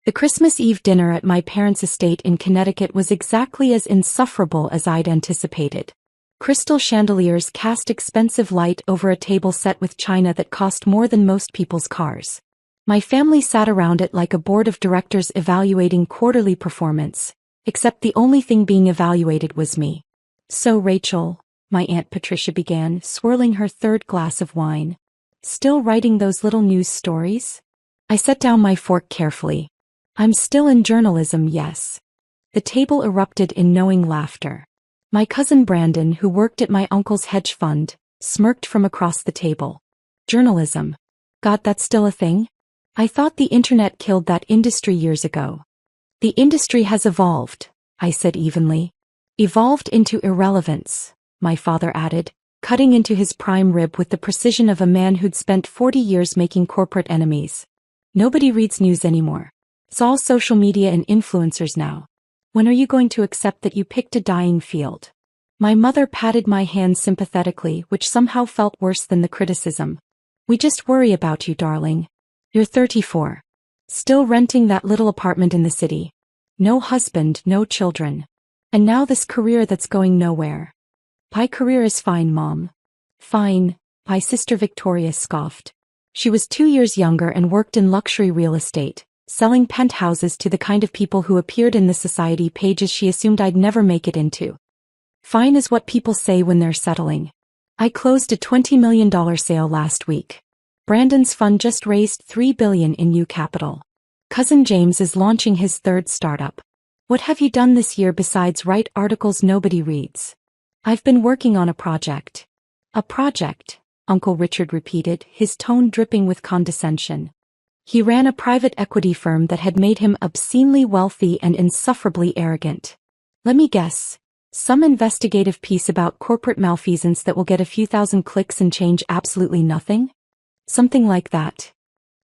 The Christmas Eve dinner at my parents' estate in Connecticut was exactly as insufferable as I'd anticipated. Crystal chandeliers cast expensive light over a table set with china that cost more than most people's cars. My family sat around it like a board of directors evaluating quarterly performance, except the only thing being evaluated was me. "So Rachel," my Aunt Patricia began, swirling her third glass of wine. "Still writing those little news stories?" I set down my fork carefully. "I'm still in journalism, yes." The table erupted in knowing laughter. My cousin Brandon, who worked at my uncle's hedge fund, smirked from across the table. "Journalism? God, that's still a thing? I thought the internet killed that industry years ago." "The industry has evolved," I said evenly. "Evolved into irrelevance," my father added, cutting into his prime rib with the precision of a man who'd spent 40 years making corporate enemies. "Nobody reads news anymore. It's all social media and influencers now. When are you going to accept that you picked a dying field?" My mother patted my hand sympathetically, which somehow felt worse than the criticism. "We just worry about you, darling. You're 34. Still renting that little apartment in the city. No husband, no children. And now this career that's going nowhere." "My career is fine, Mom." "Fine," my sister Victoria scoffed. She was 2 years younger and worked in luxury real estate, selling penthouses to the kind of people who appeared in the society pages she assumed I'd never make it into. "Fine is what people say when they're settling. I closed a $20 million sale last week. Brandon's fund just raised $3 billion in new capital. Cousin James is launching his third startup. What have you done this year besides write articles nobody reads?" "I've been working on a project." "A project?" Uncle Richard repeated, his tone dripping with condescension. He ran a private equity firm that had made him obscenely wealthy and insufferably arrogant. "Let me guess. Some investigative piece about corporate malfeasance that will get a few thousand clicks and change absolutely nothing?" "Something like that.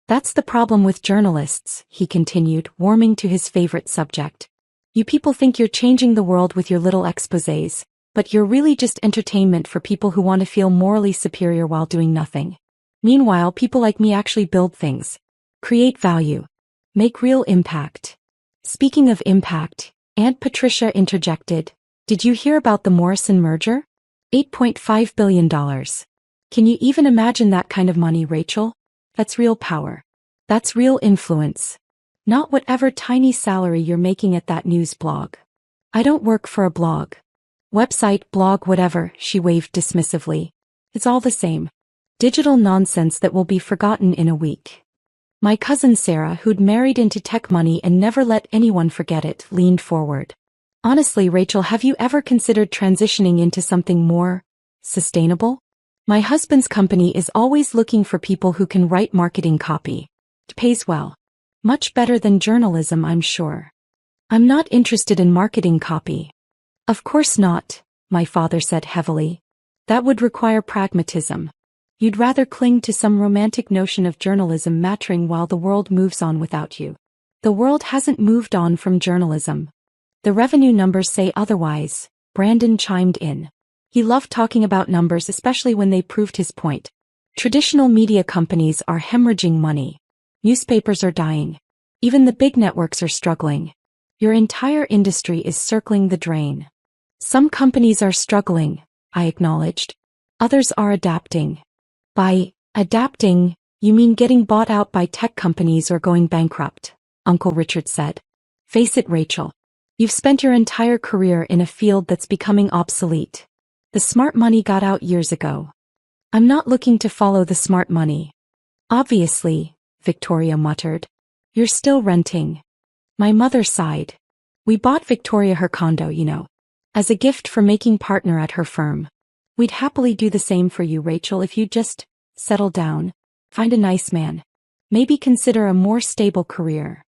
That's the problem with journalists," he continued, warming to his favorite subject. "You people think you're changing the world with your little exposés, but you're really just entertainment for people who want to feel morally superior while doing nothing. Meanwhile, people like me actually build things, create value, make real impact." "Speaking of impact," Aunt Patricia interjected, "did you hear about the Morrison merger? $8.5 billion. Can you even imagine that kind of money, Rachel? That's real power. That's real influence. Not whatever tiny salary you're making at that news blog." "I don't work for a blog. Website, blog, whatever," she waved dismissively. "It's all the same. Digital nonsense that will be forgotten in a week." My cousin Sarah, who'd married into tech money and never let anyone forget it, leaned forward. "Honestly, Rachel, have you ever considered transitioning into something more sustainable? My husband's company is always looking for people who can write marketing copy. It pays well. Much better than journalism, I'm sure." "I'm not interested in marketing copy." "Of course not," my father said heavily. "That would require pragmatism. You'd rather cling to some romantic notion of journalism maturing while the world moves on without you." "The world hasn't moved on from journalism. The revenue numbers say otherwise," Brandon chimed in. He loved talking about numbers, especially when they proved his point. "Traditional media companies are hemorrhaging money. Newspapers are dying. Even the big networks are struggling. Your entire industry is circling the drain." "Some companies are struggling," I acknowledged. "Others are adapting." "By adapting, you mean getting bought out by tech companies or going bankrupt," Uncle Richard said. "Face it, Rachel. You've spent your entire career in a field that's becoming obsolete. The smart money got out years ago." "I'm not looking to follow the smart money." "Obviously," Victoria muttered. "You're still renting." My mother sighed. "We bought Victoria her condo, as a gift for making partner at her firm. We'd happily do the same for you, Rachel, if you'd just settle down, find a nice man. Maybe consider a more stable career."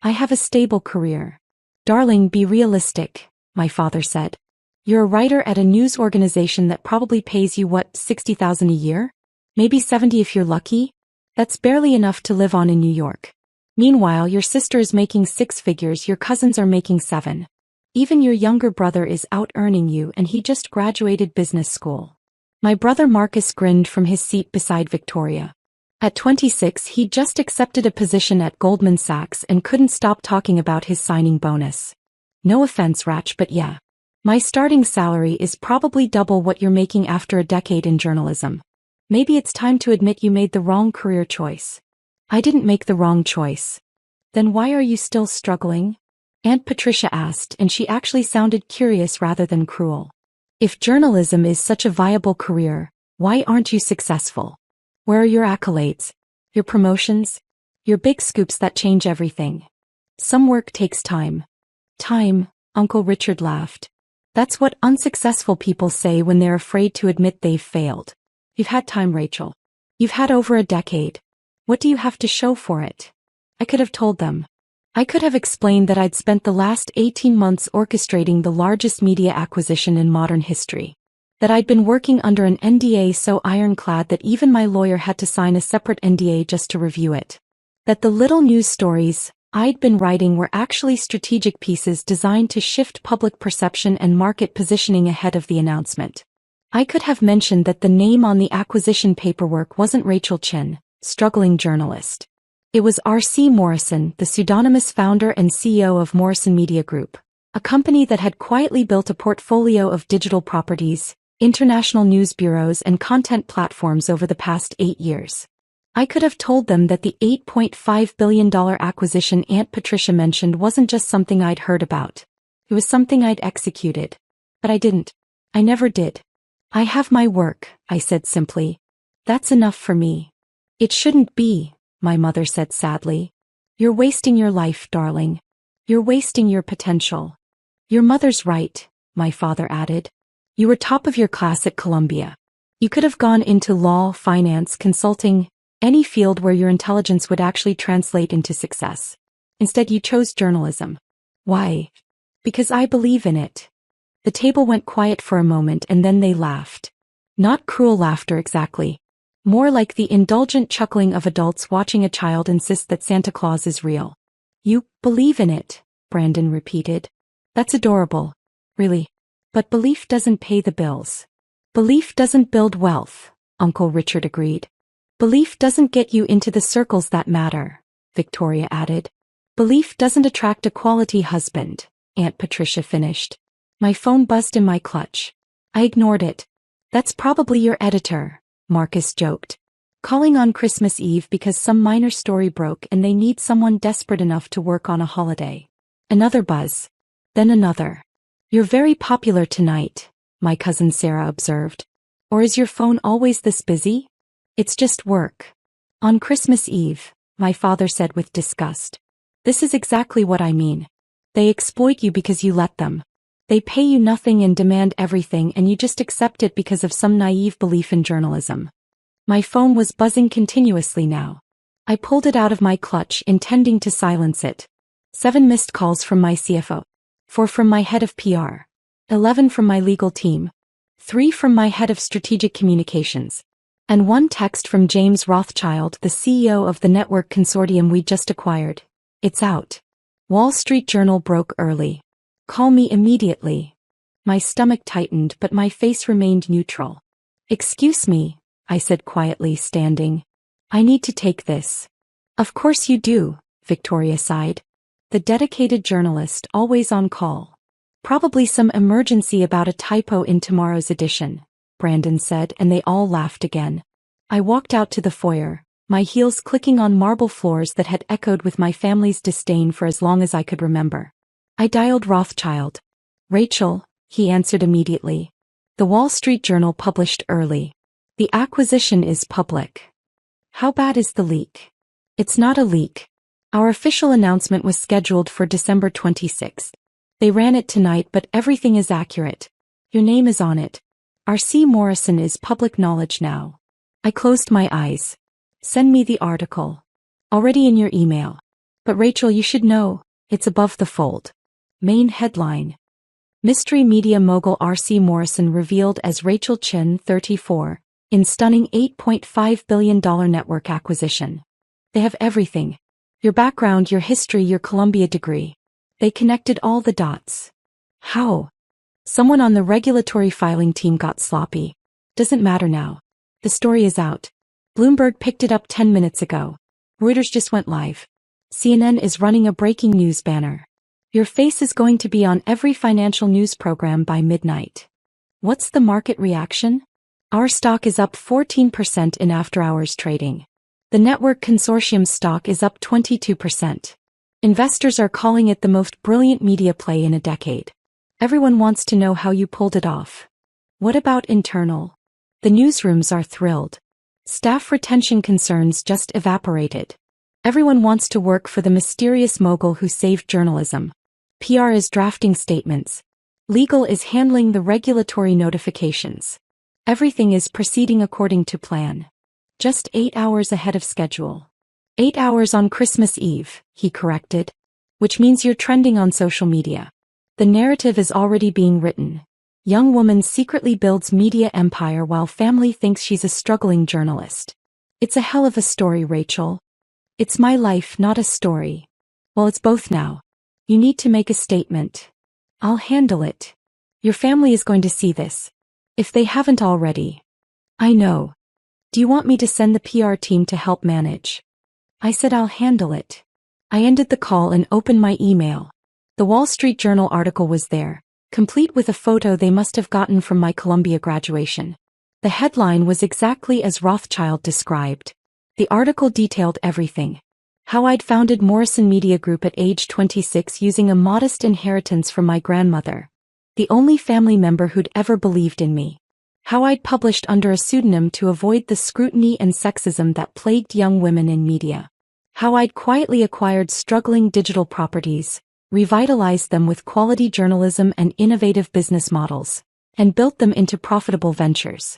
"I have a stable career." "Darling, be realistic," my father said. "You're a writer at a news organization that probably pays you, what, $60,000 a year? Maybe 70 if you're lucky? That's barely enough to live on in New York. Meanwhile, your sister is making 6 figures, your cousins are making 7. Even your younger brother is out-earning you, and he just graduated business school." My brother Marcus grinned from his seat beside Victoria. At 26, he just accepted a position at Goldman Sachs and couldn't stop talking about his signing bonus. No offense, Rach, but yeah. My starting salary is probably double what you're making after a decade in journalism. Maybe it's time to admit you made the wrong career choice. I didn't make the wrong choice. Then why are you still struggling? Aunt Patricia asked, and she actually sounded curious rather than cruel. If journalism is such a viable career, why aren't you successful? Where are your accolades? Your promotions? Your big scoops that change everything? Some work takes time. Time, Uncle Richard laughed. That's what unsuccessful people say when they're afraid to admit they've failed. You've had time, Rachel. You've had over a decade. What do you have to show for it? I could have told them. I could have explained that I'd spent the last 18 months orchestrating the largest media acquisition in modern history. That I'd been working under an NDA so ironclad that even my lawyer had to sign a separate NDA just to review it. That the little news stories I'd been writing were actually strategic pieces designed to shift public perception and market positioning ahead of the announcement. I could have mentioned that the name on the acquisition paperwork wasn't Rachel Chin, struggling journalist. It was R.C. Morrison, the pseudonymous founder and CEO of Morrison Media Group, a company that had quietly built a portfolio of digital properties, international news bureaus and content platforms over the past 8 years. I could have told them that the $8.5 billion acquisition Aunt Patricia mentioned wasn't just something I'd heard about. It was something I'd executed. But I didn't. I never did. I have my work, I said simply. That's enough for me. It shouldn't be, my mother said sadly. You're wasting your life, darling. You're wasting your potential. Your mother's right, my father added. You were top of your class at Columbia. You could have gone into law, finance, consulting, any field where your intelligence would actually translate into success. Instead, you chose journalism. Why? Because I believe in it. The table went quiet for a moment and then they laughed. Not cruel laughter exactly. More like the indulgent chuckling of adults watching a child insist that Santa Claus is real. You believe in it, Brandon repeated. That's adorable. Really. But belief doesn't pay the bills. Belief doesn't build wealth, Uncle Richard agreed. Belief doesn't get you into the circles that matter, Victoria added. Belief doesn't attract a quality husband, Aunt Patricia finished. My phone buzzed in my clutch. I ignored it. That's probably your editor, Marcus joked. Calling on Christmas Eve because some minor story broke and they need someone desperate enough to work on a holiday. Another buzz. Then another. You're very popular tonight, my cousin Sarah observed. Or is your phone always this busy? It's just work. On Christmas Eve, my father said with disgust. This is exactly what I mean. They exploit you because you let them. They pay you nothing and demand everything and you just accept it because of some naive belief in journalism. My phone was buzzing continuously now. I pulled it out of my clutch intending to silence it. 7 missed calls from my CFO. 4 from my head of PR. 11 from my legal team. 3 from my head of strategic communications. And 1 text from James Rothschild, the CEO of the network consortium we just acquired. It's out. Wall Street Journal broke early. Call me immediately. My stomach tightened but my face remained neutral. Excuse me, I said quietly, standing. I need to take this. Of course you do, Victoria sighed. The dedicated journalist always on call. Probably some emergency about a typo in tomorrow's edition, Brandon said, and they all laughed again. I walked out to the foyer, my heels clicking on marble floors that had echoed with my family's disdain for as long as I could remember. I dialed Rothschild. Rachel, he answered immediately. The Wall Street Journal published early. The acquisition is public. How bad is the leak? It's not a leak. Our official announcement was scheduled for December 26th. They ran it tonight but everything is accurate. Your name is on it. R.C. Morrison is public knowledge now. I closed my eyes. Send me the article. Already in your email. But Rachel, you should know, it's above the fold. Main headline. Mystery media mogul R.C. Morrison revealed as Rachel Chin, 34, in stunning $8.5 billion network acquisition. They have everything. Your background, your history, your Columbia degree. They connected all the dots. How? Someone on the regulatory filing team got sloppy. Doesn't matter now. The story is out. Bloomberg picked it up 10 minutes ago. Reuters just went live. CNN is running a breaking news banner. Your face is going to be on every financial news program by midnight. What's the market reaction? Our stock is up 14% in after-hours trading. The network consortium stock is up 22%. Investors are calling it the most brilliant media play in a decade. Everyone wants to know how you pulled it off. What about internal? The newsrooms are thrilled. Staff retention concerns just evaporated. Everyone wants to work for the mysterious mogul who saved journalism. PR is drafting statements. Legal is handling the regulatory notifications. Everything is proceeding according to plan. Just 8 hours ahead of schedule. 8 hours on Christmas Eve, he corrected. Which means you're trending on social media. The narrative is already being written. Young woman secretly builds media empire while family thinks she's a struggling journalist. It's a hell of a story, Rachel. It's my life, not a story. Well, it's both now. You need to make a statement. I'll handle it. Your family is going to see this. If they haven't already. I know. Do you want me to send the PR team to help manage? I said I'll handle it. I ended the call and opened my email. The Wall Street Journal article was there, complete with a photo they must have gotten from my Columbia graduation. The headline was exactly as Rothschild described. The article detailed everything. How I'd founded Morrison Media Group at age 26 using a modest inheritance from my grandmother, the only family member who'd ever believed in me. How I'd published under a pseudonym to avoid the scrutiny and sexism that plagued young women in media. How I'd quietly acquired struggling digital properties, revitalized them with quality journalism and innovative business models, and built them into profitable ventures.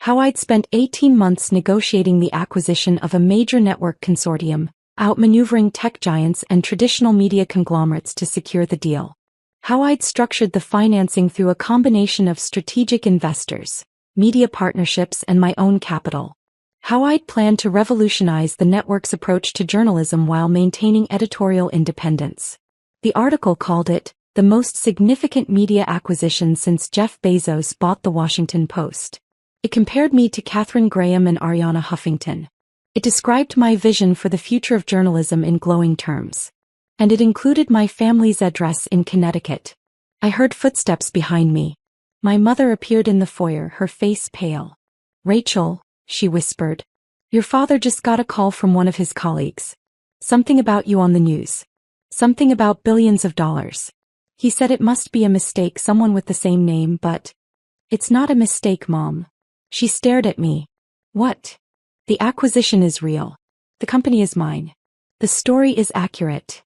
How I'd spent 18 months negotiating the acquisition of a major network consortium, outmaneuvering tech giants and traditional media conglomerates to secure the deal. How I'd structured the financing through a combination of strategic investors, media partnerships, and my own capital. How I'd planned to revolutionize the network's approach to journalism while maintaining editorial independence. The article called it the most significant media acquisition since Jeff Bezos bought the Washington Post. It compared me to Katharine Graham and Arianna Huffington. It described my vision for the future of journalism in glowing terms. And it included my family's address in Connecticut. I heard footsteps behind me. My mother appeared in the foyer, her face pale. Rachel, she whispered. Your father just got a call from one of his colleagues. Something about you on the news. Something about billions of dollars. He said it must be a mistake, someone with the same name, but... It's not a mistake, Mom. She stared at me. What? The acquisition is real. The company is mine. The story is accurate.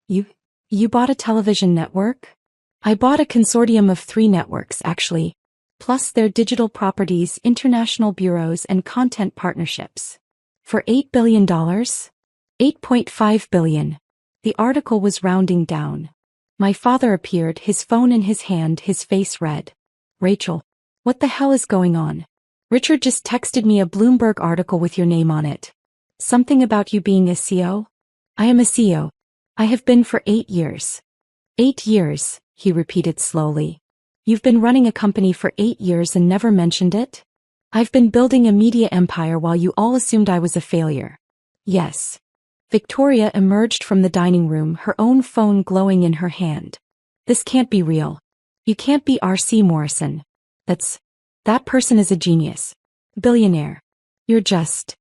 You bought a television network? I bought a consortium of 3 networks, actually, plus their digital properties, international bureaus, and content partnerships. For $8 billion? $8.5 billion. The article was rounding down. My father appeared, his phone in his hand, his face red. Rachel, what the hell is going on? Richard just texted me a Bloomberg article with your name on it. Something about you being a CEO? I am a CEO. I have been for 8 years. 8 years, he repeated slowly. You've been running a company for 8 years and never mentioned it? I've been building a media empire while you all assumed I was a failure. Yes. Victoria emerged from the dining room, her own phone glowing in her hand. This can't be real. You can't be R.C. Morrison. That person is a genius. Billionaire. You're just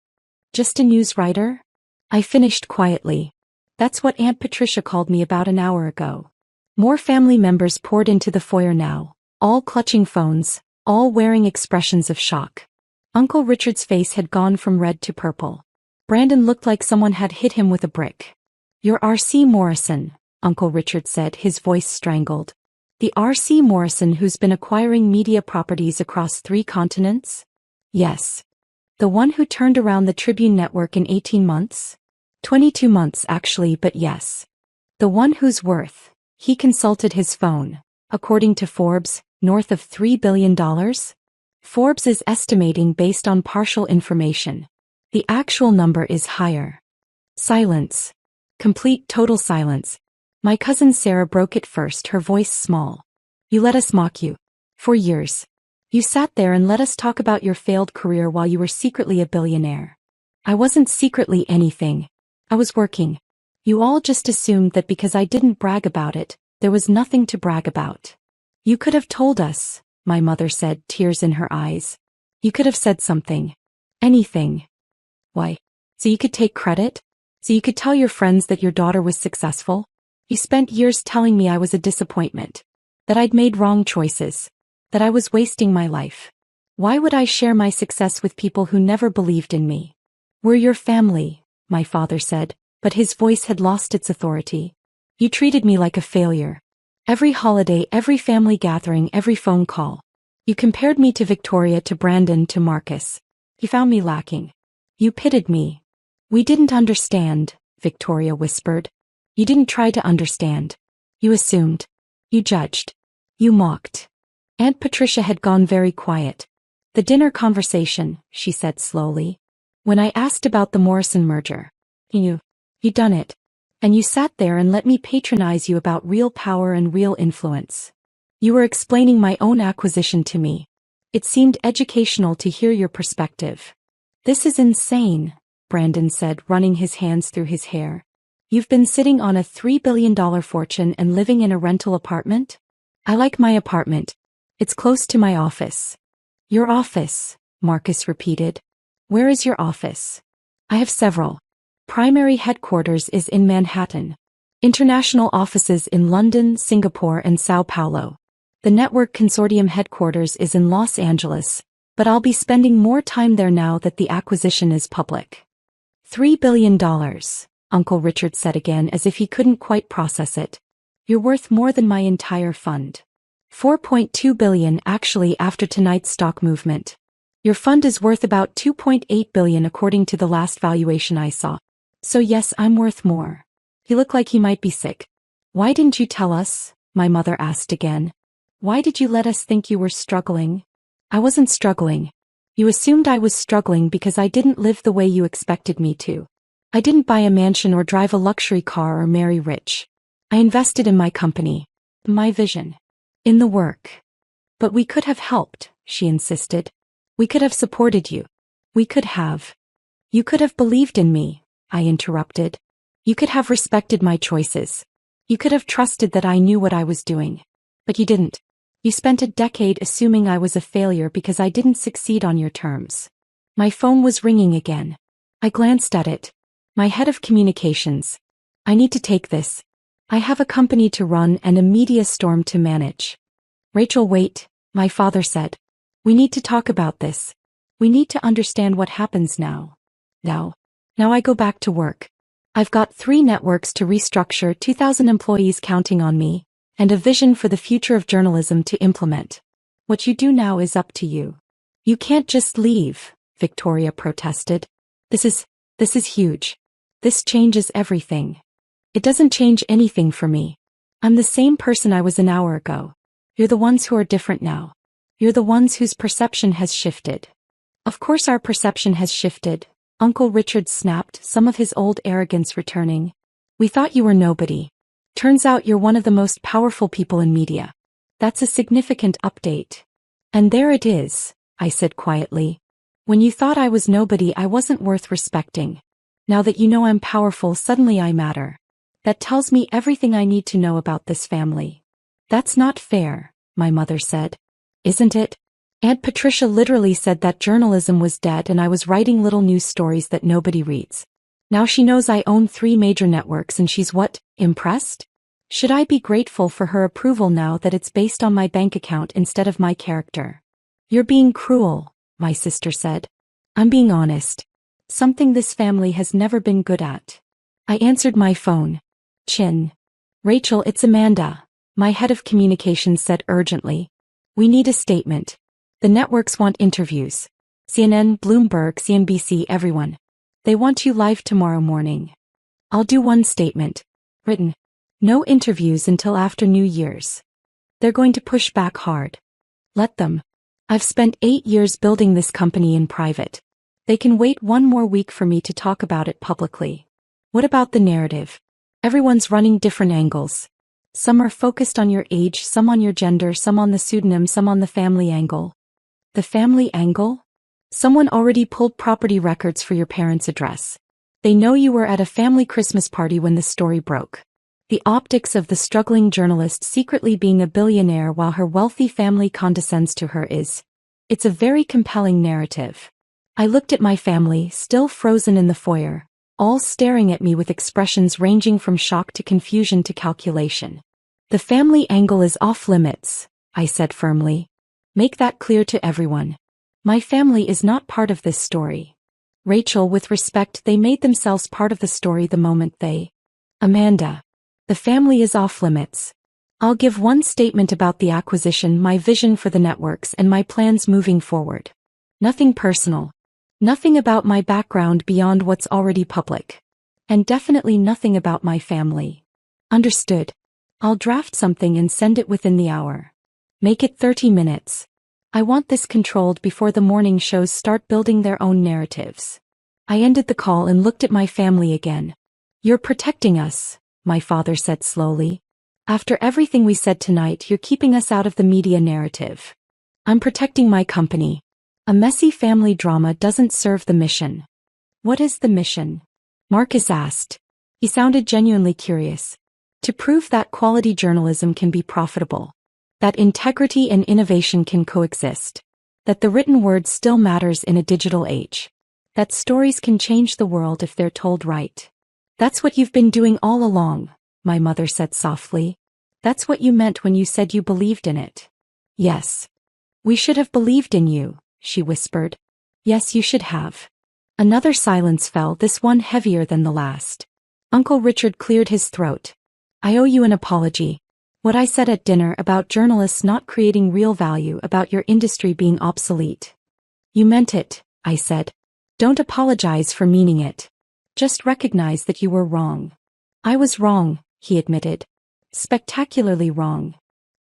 a news writer? I finished quietly. That's what Aunt Patricia called me about an hour ago. More family members poured into the foyer now, all clutching phones, all wearing expressions of shock. Uncle Richard's face had gone from red to purple. Brandon looked like someone had hit him with a brick. You're R.C. Morrison, Uncle Richard said, his voice strangled. The R.C. Morrison who's been acquiring media properties across 3 continents? Yes. The one who turned around the Tribune network in 18 months? 22 months actually, but yes. The one whose worth, he consulted his phone, according to Forbes, north of $3 billion? Forbes is estimating based on partial information. The actual number is higher. Silence. Complete total silence. My cousin Sarah broke it first, her voice small. You let us mock you. For years. You sat there and let us talk about your failed career while you were secretly a billionaire. I wasn't secretly anything. I was working. You all just assumed that because I didn't brag about it, there was nothing to brag about. You could have told us, my mother said, tears in her eyes. You could have said something. Anything. Why? So you could take credit? So you could tell your friends that your daughter was successful? You spent years telling me I was a disappointment. That I'd made wrong choices. That I was wasting my life. Why would I share my success with people who never believed in me? We're your family, my father said, but his voice had lost its authority. You treated me like a failure. Every holiday, every family gathering, every phone call. You compared me to Victoria, to Brandon, to Marcus. You found me lacking. You pitted me. We didn't understand, Victoria whispered. You didn't try to understand. You assumed. You judged. You mocked. Aunt Patricia had gone very quiet. The dinner conversation, she said slowly. When I asked about the Morrison merger. You done it. And you sat there and let me patronize you about real power and real influence. You were explaining my own acquisition to me. It seemed educational to hear your perspective. This is insane, Brandon said, running his hands through his hair. You've been sitting on a $3 billion fortune and living in a rental apartment? I like my apartment. It's close to my office. Your office, Marcus repeated. Where is your office? I have several. Primary headquarters is in Manhattan. International offices in London, Singapore, and Sao Paulo. The network consortium headquarters is in Los Angeles, but I'll be spending more time there now that the acquisition is public. $3 billion, Uncle Richard said again as if he couldn't quite process it. You're worth more than my entire fund. $4.2 billion actually after tonight's stock movement. Your fund is worth about $2.8 billion according to the last valuation I saw. So yes, I'm worth more. He looked like he might be sick. Why didn't you tell us? My mother asked again. Why did you let us think you were struggling? I wasn't struggling. You assumed I was struggling because I didn't live the way you expected me to. I didn't buy a mansion or drive a luxury car or marry rich. I invested in my company. My vision. In the work. But we could have helped, she insisted. We could have supported you. We could have. You could have believed in me, I interrupted. You could have respected my choices. You could have trusted that I knew what I was doing. But you didn't. You spent a decade assuming I was a failure because I didn't succeed on your terms. My phone was ringing again. I glanced at it. My head of communications. I need to take this. I have a company to run and a media storm to manage. Rachel, wait, my father said. We need to talk about this. We need to understand what happens now. Now I go back to work. I've got 3 networks to restructure, 2,000 employees counting on me, and a vision for the future of journalism to implement. What you do now is up to you. You can't just leave, Victoria protested. This is huge. This changes everything. It doesn't change anything for me. I'm the same person I was an hour ago. You're the ones who are different now. You're the ones whose perception has shifted. Of course our perception has shifted, Uncle Richard snapped, some of his old arrogance returning. We thought you were nobody. Turns out you're one of the most powerful people in media. That's a significant update. And there it is, I said quietly. When you thought I was nobody, I wasn't worth respecting. Now that you know I'm powerful, suddenly I matter. That tells me everything I need to know about this family. That's not fair, my mother said. Isn't it? Aunt Patricia literally said that journalism was dead and I was writing little news stories that nobody reads. Now she knows I own 3 major networks and she's what, impressed? Should I be grateful for her approval now that it's based on my bank account instead of my character? You're being cruel, my sister said. I'm being honest. Something this family has never been good at. I answered my phone. Chin. Rachel, it's Amanda, my head of communications said urgently. We need a statement. The networks want interviews. CNN, Bloomberg, CNBC, everyone. They want you live tomorrow morning. I'll do one statement. Written. No interviews until after New Year's. They're going to push back hard. Let them. I've spent 8 years building this company in private. They can wait 1 more week for me to talk about it publicly. What about the narrative? Everyone's running different angles. Some are focused on your age, some on your gender, some on the pseudonym, some on the family angle. The family angle? Someone already pulled property records for your parents' address. They know you were at a family Christmas party when the story broke. The optics of the struggling journalist secretly being a billionaire while her wealthy family condescends to her it's a very compelling narrative. I looked at my family, still frozen in the foyer, all staring at me with expressions ranging from shock to confusion to calculation. The family angle is off limits, I said firmly. Make that clear to everyone. My family is not part of this story. Rachel, with respect, they made themselves part of the story the moment they... Amanda. The family is off limits. I'll give one statement about the acquisition, my vision for the networks and my plans moving forward. Nothing personal. Nothing about my background beyond what's already public. And definitely nothing about my family. Understood. I'll draft something and send it within the hour. Make it 30 minutes. I want this controlled before the morning shows start building their own narratives. I ended the call and looked at my family again. You're protecting us, my father said slowly. After everything we said tonight, you're keeping us out of the media narrative. I'm protecting my company. A messy family drama doesn't serve the mission. What is the mission? Marcus asked. He sounded genuinely curious. To prove that quality journalism can be profitable. That integrity and innovation can coexist. That the written word still matters in a digital age. That stories can change the world if they're told right. That's what you've been doing all along, my mother said softly. That's what you meant when you said you believed in it. Yes. We should have believed in you, she whispered. Yes, you should have. Another silence fell, this one heavier than the last. Uncle Richard cleared his throat. I owe you an apology. What I said at dinner about journalists not creating real value, about your industry being obsolete. You meant it, I said. Don't apologize for meaning it. Just recognize that you were wrong. I was wrong, he admitted. Spectacularly wrong.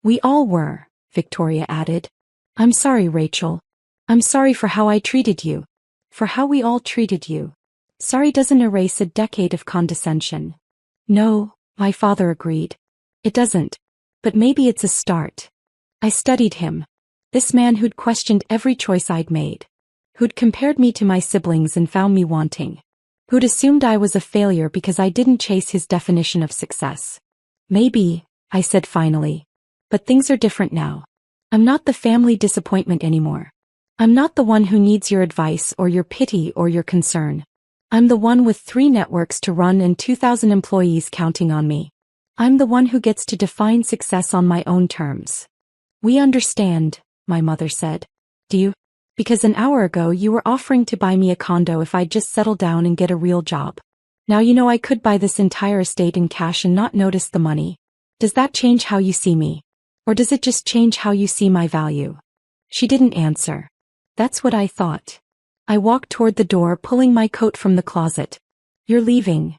We all were, Victoria added. I'm sorry, Rachel. I'm sorry for how I treated you. For how we all treated you. Sorry doesn't erase a decade of condescension. No, my father agreed. It doesn't. But maybe it's a start. I studied him. This man who'd questioned every choice I'd made. Who'd compared me to my siblings and found me wanting. Who'd assumed I was a failure because I didn't chase his definition of success. Maybe, I said finally. But things are different now. I'm not the family disappointment anymore. I'm not the one who needs your advice or your pity or your concern. I'm the one with 3 networks to run and 2,000 employees counting on me. I'm the one who gets to define success on my own terms. We understand, my mother said. Do you? Because an hour ago you were offering to buy me a condo if I'd just settle down and get a real job. Now you know I could buy this entire estate in cash and not notice the money. Does that change how you see me? Or does it just change how you see my value? She didn't answer. That's what I thought. I walked toward the door, pulling my coat from the closet. You're leaving?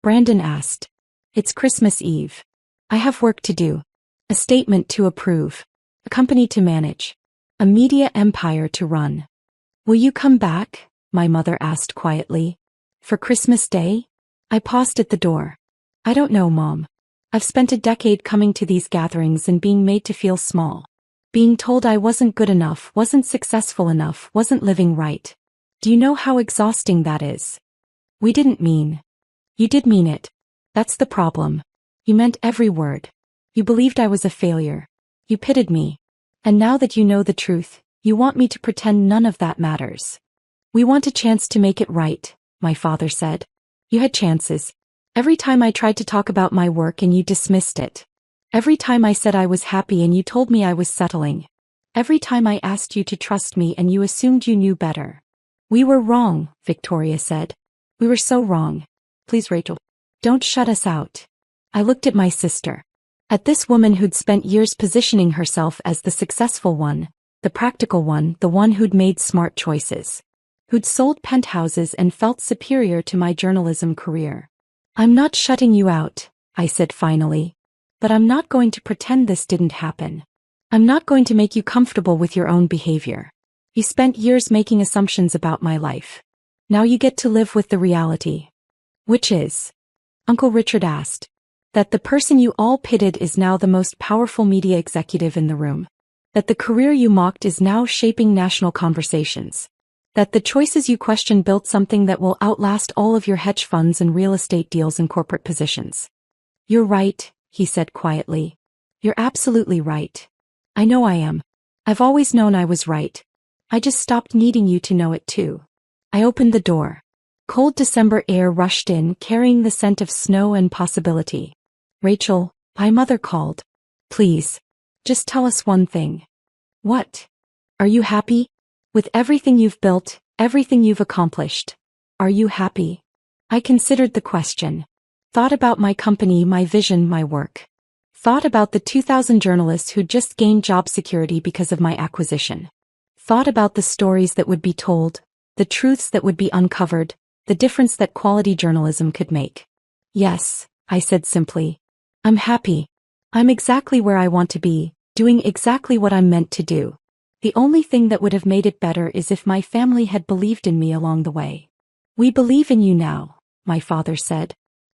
Brandon asked. It's Christmas Eve. I have work to do. A statement to approve. A company to manage. A media empire to run. Will you come back? My mother asked quietly. For Christmas Day? I paused at the door. I don't know, Mom. I've spent a decade coming to these gatherings and being made to feel small. Being told I wasn't good enough, wasn't successful enough, wasn't living right. Do you know how exhausting that is? We didn't mean. You did mean it. That's the problem. You meant every word. You believed I was a failure. You pitied me. And now that you know the truth, you want me to pretend none of that matters. We want a chance to make it right, my father said. You had chances. Every time I tried to talk about my work and you dismissed it. Every time I said I was happy and you told me I was settling. Every time I asked you to trust me and you assumed you knew better. We were wrong, Victoria said. We were so wrong. Please, Rachel, don't shut us out. I looked at my sister. At this woman who'd spent years positioning herself as the successful one, the practical one, the one who'd made smart choices. Who'd sold penthouses and felt superior to my journalism career. I'm not shutting you out, I said finally. But I'm not going to pretend this didn't happen. I'm not going to make you comfortable with your own behavior. You spent years making assumptions about my life. Now you get to live with the reality. Which is? Uncle Richard asked. That the person you all pitied is now the most powerful media executive in the room. That the career you mocked is now shaping national conversations. That the choices you question built something that will outlast all of your hedge funds and real estate deals and corporate positions. You're right, he said quietly. You're absolutely right. I know I am. I've always known I was right. I just stopped needing you to know it too. I opened the door. Cold December air rushed in, carrying the scent of snow and possibility. Rachel, my mother called. Please. Just tell us one thing. What? Are you happy? With everything you've built, everything you've accomplished. Are you happy? I considered the question. Thought about my company, my vision, my work. Thought about the 2,000 journalists who'd just gained job security because of my acquisition. Thought about the stories that would be told, the truths that would be uncovered, the difference that quality journalism could make. Yes, I said simply. I'm happy. I'm exactly where I want to be, doing exactly what I'm meant to do. The only thing that would have made it better is if my family had believed in me along the way. We believe in you now, my father said.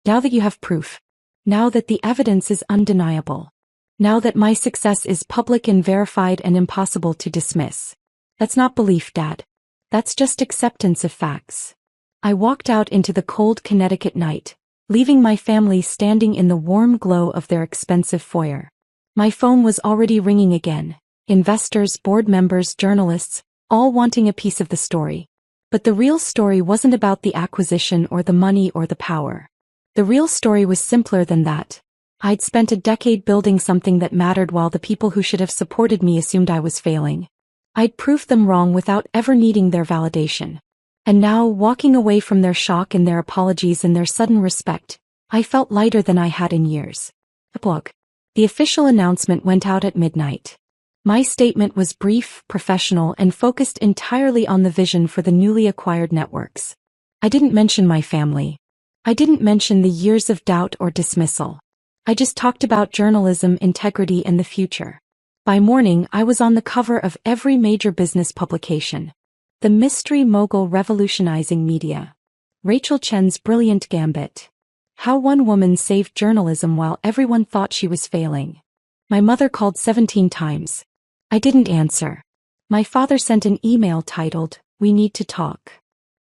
Now that you have proof. Now that the evidence is undeniable. Now that my success is public and verified and impossible to dismiss. That's not belief, Dad. That's just acceptance of facts. I walked out into the cold Connecticut night, leaving my family standing in the warm glow of their expensive foyer. My phone was already ringing again. Investors, board members, journalists, all wanting a piece of the story. But the real story wasn't about the acquisition or the money or the power. The real story was simpler than that. I'd spent a decade building something that mattered while the people who should have supported me assumed I was failing. I'd proved them wrong without ever needing their validation. And now, walking away from their shock and their apologies and their sudden respect, I felt lighter than I had in years. Epilogue. The official announcement went out at midnight. My statement was brief, professional, and focused entirely on the vision for the newly acquired networks. I didn't mention my family. I didn't mention the years of doubt or dismissal. I just talked about journalism, integrity, and the future. By morning, I was on the cover of every major business publication. The mystery mogul revolutionizing media. Rachel Chen's brilliant gambit. How one woman saved journalism while everyone thought she was failing. My mother called 17 times. I didn't answer. My father sent an email titled, "We need to talk."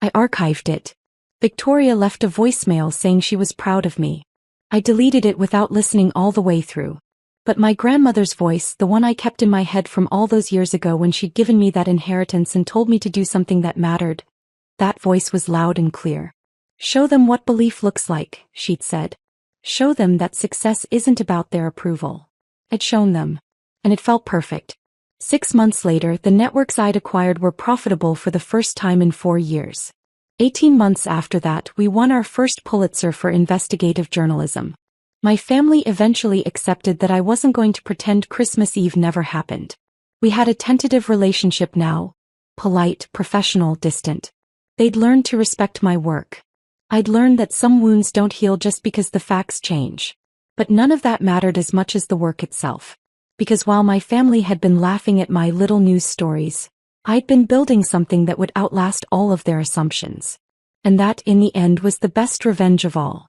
I archived it. Victoria left a voicemail saying she was proud of me. I deleted it without listening all the way through. But my grandmother's voice, the one I kept in my head from all those years ago when she'd given me that inheritance and told me to do something that mattered, that voice was loud and clear. Show them what belief looks like, she'd said. Show them that success isn't about their approval. I'd shown them. And it felt perfect. 6 months later, the networks I'd acquired were profitable for the first time in 4 years. 18 months after that, we won our first Pulitzer for investigative journalism. My family eventually accepted that I wasn't going to pretend Christmas Eve never happened. We had a tentative relationship now. Polite, professional, distant. They'd learned to respect my work. I'd learned that some wounds don't heal just because the facts change. But none of that mattered as much as the work itself. Because while my family had been laughing at my little news stories, I'd been building something that would outlast all of their assumptions. And that, in the end, was the best revenge of all.